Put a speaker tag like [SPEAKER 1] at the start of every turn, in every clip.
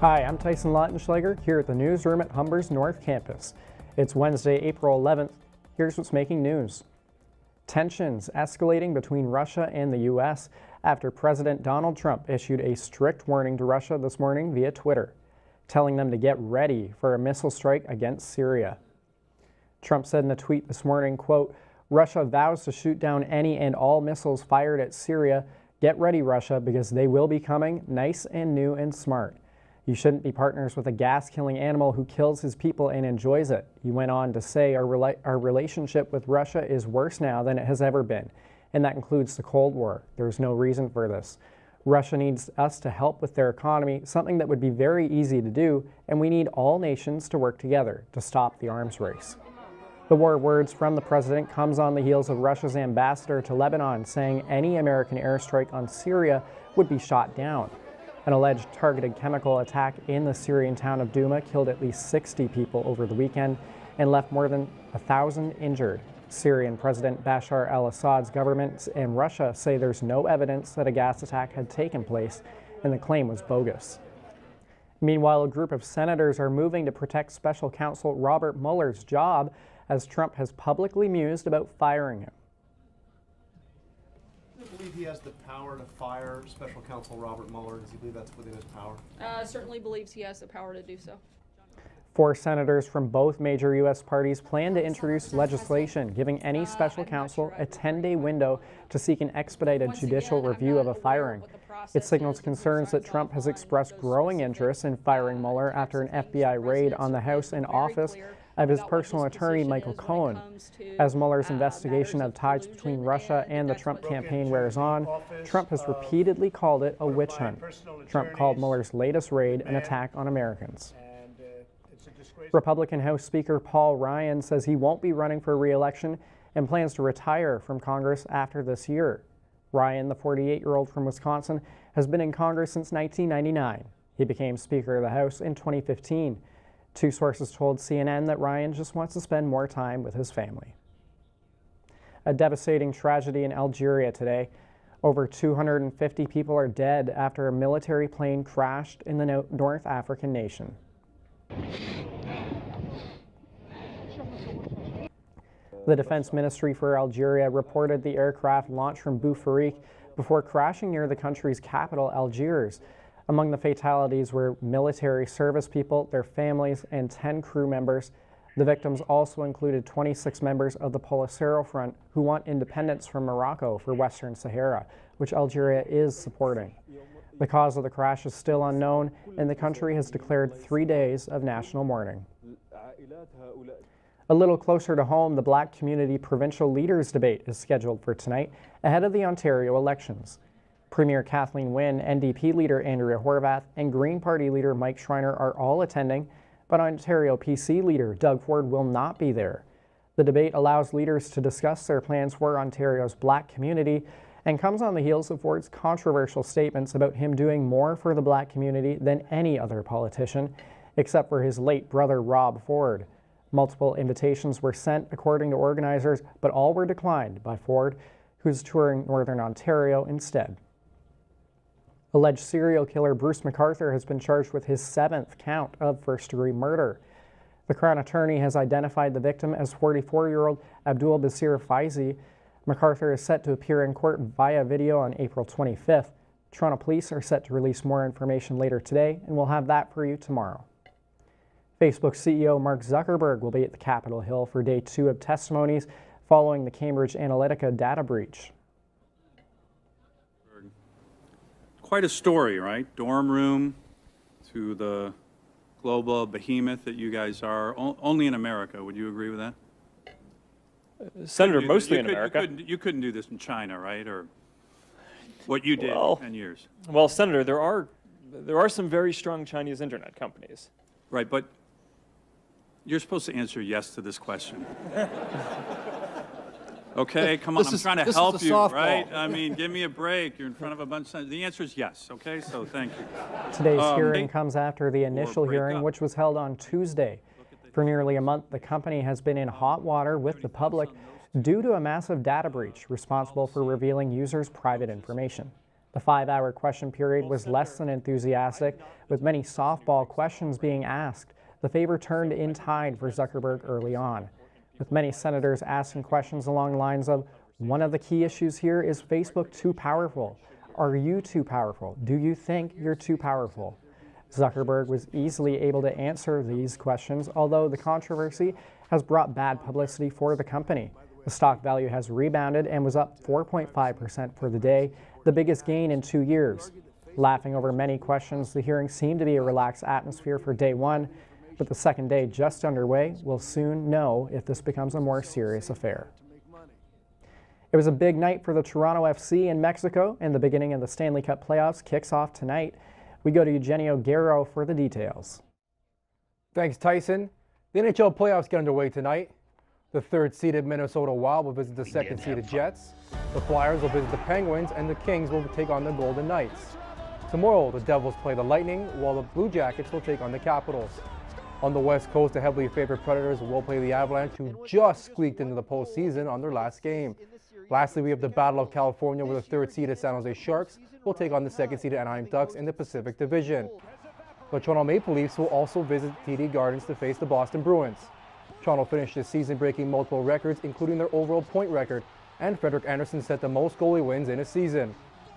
[SPEAKER 1] Hi, I'm Tyson Lautenschlager here at the newsroom at Humber's North Campus. It's Wednesday, April 11th. Here's what's making news. Tensions escalating between Russia and the U.S. after President Donald Trump issued a strict warning to Russia this morning via Twitter, telling them to get ready for a missile strike against Syria. Trump said in a tweet this morning, quote, "Russia vows to shoot down any and all missiles fired at Syria. Get ready, Russia, because they will be coming, nice and new and smart. You shouldn't be partners with a gas-killing animal who kills his people and enjoys it." He went on to say our relationship with Russia is worse now than it has ever been, and that includes the Cold War. There's no reason for this. Russia needs us to help with their economy, something that would be very easy to do, and we need all nations to work together to stop the arms race. The war words from the president comes on the heels of Russia's ambassador to Lebanon saying any American airstrike on Syria would be shot down. An alleged targeted chemical attack in the Syrian town of Douma killed at least 60 people over the weekend and left more than 1,000 injured. Syrian President Bashar al-Assad's government and Russia say there's no evidence that a gas attack had taken place, and the claim was bogus. Meanwhile, a group of senators are moving to protect special counsel Robert Mueller's job as Trump has publicly mused about firing him.
[SPEAKER 2] Do you believe he has the power to fire special counsel Robert Mueller? Does he believe that's within his power?
[SPEAKER 3] Certainly believes he has the power to do so.
[SPEAKER 1] 4 senators from both major U.S. parties plan to introduce legislation giving any special counsel a 10-day window to seek an expedited judicial review of a firing. It signals concerns that Trump has expressed growing interest in firing Mueller after an FBI raid on the House and office of his personal attorney, Michael Cohen. As Mueller's investigation of ties between Russia and the Trump campaign wears on, Trump has repeatedly called it a witch hunt. Trump called Mueller's latest raid an attack on Americans. Republican House Speaker Paul Ryan says he won't be running for re-election and plans to retire from Congress after this year. Ryan, the 48-year-old from Wisconsin, has been in Congress since 1999. He became Speaker of the House in 2015. 2 sources told CNN that Ryan just wants to spend more time with his family. A devastating tragedy in Algeria today. Over 250 people are dead after a military plane crashed in the North African nation. The Defense Ministry for Algeria reported the aircraft launched from Boufarique before crashing near the country's capital, Algiers. Among the fatalities were military service people, their families, and 10 crew members. The victims also included 26 members of the Polisario Front who want independence from Morocco for Western Sahara, which Algeria is supporting. The cause of the crash is still unknown, and the country has declared 3 days of national mourning. A little closer to home, the Black Community Provincial Leaders Debate is scheduled for tonight ahead of the Ontario elections. Premier Kathleen Wynne, NDP leader Andrea Horwath, and Green Party leader Mike Schreiner are all attending, but Ontario PC leader Doug Ford will not be there. The debate allows leaders to discuss their plans for Ontario's Black community and comes on the heels of Ford's controversial statements about him doing more for the Black community than any other politician, except for his late brother Rob Ford. Multiple invitations were sent, according to organizers, but all were declined by Ford, who's touring Northern Ontario instead. Alleged serial killer Bruce MacArthur has been charged with his 7th count of first-degree murder. The Crown Attorney has identified the victim as 44-year-old Abdul Basir Faizi. MacArthur is set to appear in court via video on April 25th. Toronto Police are set to release more information later today, and we'll have that for you tomorrow. Facebook CEO Mark Zuckerberg will be at the Capitol Hill for day 2 of testimonies following the Cambridge Analytica data breach.
[SPEAKER 4] Quite a story, right? Dorm room to the global behemoth that you guys are, only in America. Would you agree with that?
[SPEAKER 5] Senator, mostly in America.
[SPEAKER 4] You couldn't do this in China, right? Or what you did in 10 years.
[SPEAKER 5] Well, Senator, there are some very strong Chinese internet companies.
[SPEAKER 4] Right, but you're supposed to answer yes to this question. Okay, come on, I'm trying to help you, right? I mean, give me a break. You're in front of a bunch of... The answer is yes, okay? So thank you.
[SPEAKER 1] Today's hearing comes after the initial hearing, which was held on Tuesday. For nearly a month, the company has been in hot water with the public due to a massive data breach responsible for revealing users' private information. The 5-hour question period was less than enthusiastic, with many softball questions being asked. The favor turned in tide for Zuckerberg early on, with many senators asking questions along the lines of, one of the key issues here is Facebook too powerful? Are you too powerful? Do you think you're too powerful? Zuckerberg was easily able to answer these questions, although the controversy has brought bad publicity for the company. The stock value has rebounded and was up 4.5% for the day, the biggest gain in 2 years. Laughing over many questions, the hearing seemed to be a relaxed atmosphere for day one, but the second day just underway. We'll soon know if this becomes a more serious affair. It was a big night for the Toronto FC in Mexico, and the beginning of the Stanley Cup playoffs kicks off tonight. We go to Eugenio Guerrero for the details.
[SPEAKER 6] Thanks, Tyson. The NHL playoffs get underway tonight. The third-seeded Minnesota Wild will visit the second-seeded Jets. The Flyers will visit the Penguins, and the Kings will take on the Golden Knights. Tomorrow, the Devils play the Lightning, while the Blue Jackets will take on the Capitals. On the West Coast, the heavily favored Predators will play the Avalanche, who just squeaked into the postseason on their last game. Lastly, we have the Battle of California, where the third-seeded San Jose Sharks will take on the second-seeded Anaheim Ducks in the Pacific Division. The Toronto Maple Leafs will also visit TD Gardens to face the Boston Bruins. Toronto finished the season breaking multiple records, including their overall point record, and Frederik Andersen set the most goalie wins in a season.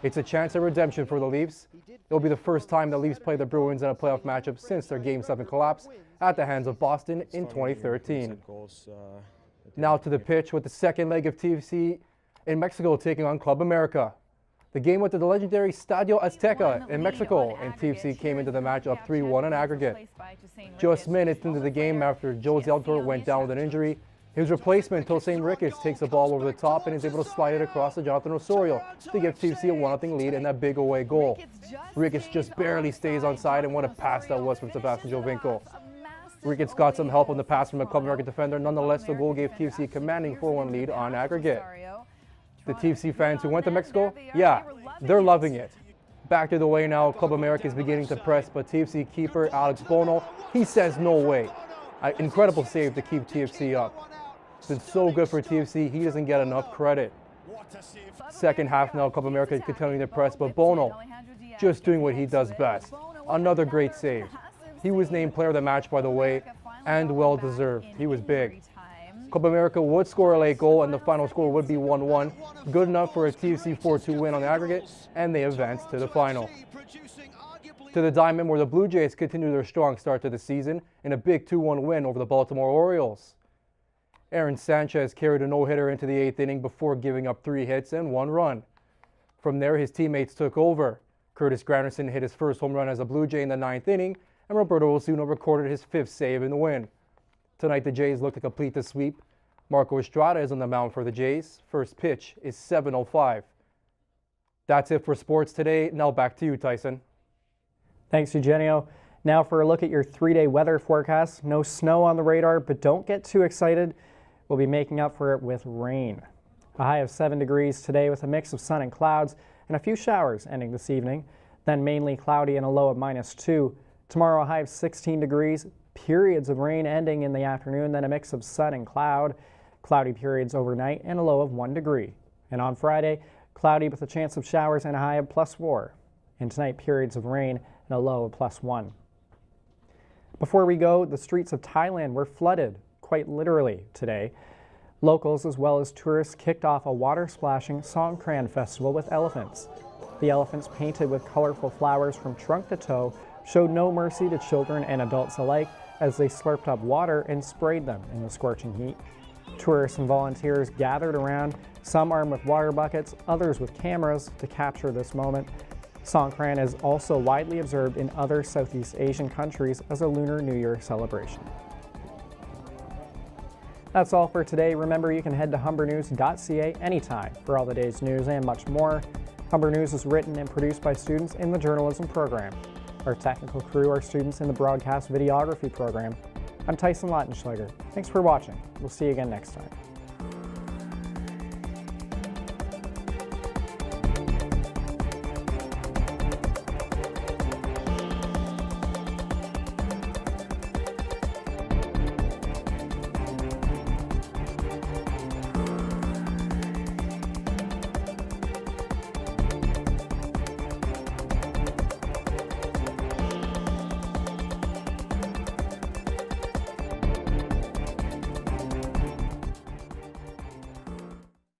[SPEAKER 6] It's a chance at redemption for the Leafs. It'll be the first time the Leafs play the Bruins in a playoff matchup since their Game 7 collapse at the hands of Boston in 2013. Now to the pitch with the second leg of TFC in Mexico taking on Club America. The game went to the legendary Estadio Azteca in Mexico, and TFC came into the match up 3-1 in aggregate. Just minutes into the game after Jose Altuve went down with an injury, his replacement, Tosaint Ricketts, takes the ball over the top and is able to slide it across to Jonathan Osorio to give TFC a 1-0 lead and that big away goal. Ricketts just barely stays onside, and what a pass that was from Sebastian Giovinco. Ricketts got some help on the pass from a Club America defender. Nonetheless, the goal gave TFC a commanding 4-1 lead on aggregate. The TFC fans who went to Mexico, yeah, they're loving it. Back to the way now, Club America is beginning to press, but TFC keeper Alex Bono, he says no way. An incredible save to keep TFC up. It's been so good for TFC, he doesn't get enough credit. Second half now, Club America is continuing to press, but Bono just doing what he does best. Another great save. He was named player of the match, by the way, and well deserved. He was big. Club America would score a late goal, and the final score would be 1-1. Good enough for a TFC 4-2 win on the aggregate, and they advance to the final. To the diamond, where the Blue Jays continue their strong start to the season in a big 2-1 win over the Baltimore Orioles. Aaron Sanchez carried a no-hitter into the 8th inning before giving up 3 hits and 1 run. From there, his teammates took over. Curtis Granderson hit his first home run as a Blue Jay in the 9th inning, and Roberto Osuna recorded his 5th save in the win. Tonight, the Jays look to complete the sweep. Marco Estrada is on the mound for the Jays. First pitch is 7:05. That's it for sports today. Now back to you, Tyson.
[SPEAKER 1] Thanks, Eugenio. Now for a look at your 3-day weather forecast. No snow on the radar, but don't get too excited. We'll be making up for it with rain. A high of 7 degrees today with a mix of sun and clouds and a few showers ending this evening. Then mainly cloudy and a low of -2. Tomorrow a high of 16 degrees. Periods of rain ending in the afternoon, then a mix of sun and cloud. Cloudy periods overnight and a low of 1 degree. And on Friday, cloudy with a chance of showers and a high of +4. And tonight, periods of rain and a low of +1. Before we go, the streets of Thailand were flooded, quite literally, today. Locals as well as tourists kicked off a water-splashing Songkran festival with elephants. The elephants, painted with colorful flowers from trunk to toe, showed no mercy to children and adults alike as they slurped up water and sprayed them in the scorching heat. Tourists and volunteers gathered around, some armed with water buckets, others with cameras to capture this moment. Songkran is also widely observed in other Southeast Asian countries as a Lunar New Year celebration. That's all for today. Remember, you can head to humbernews.ca anytime for all the day's news and much more. Humber News is written and produced by students in the journalism program. Our technical crew are students in the broadcast videography program. I'm Tyson Lautenschlager. Thanks for watching. We'll see you again next time.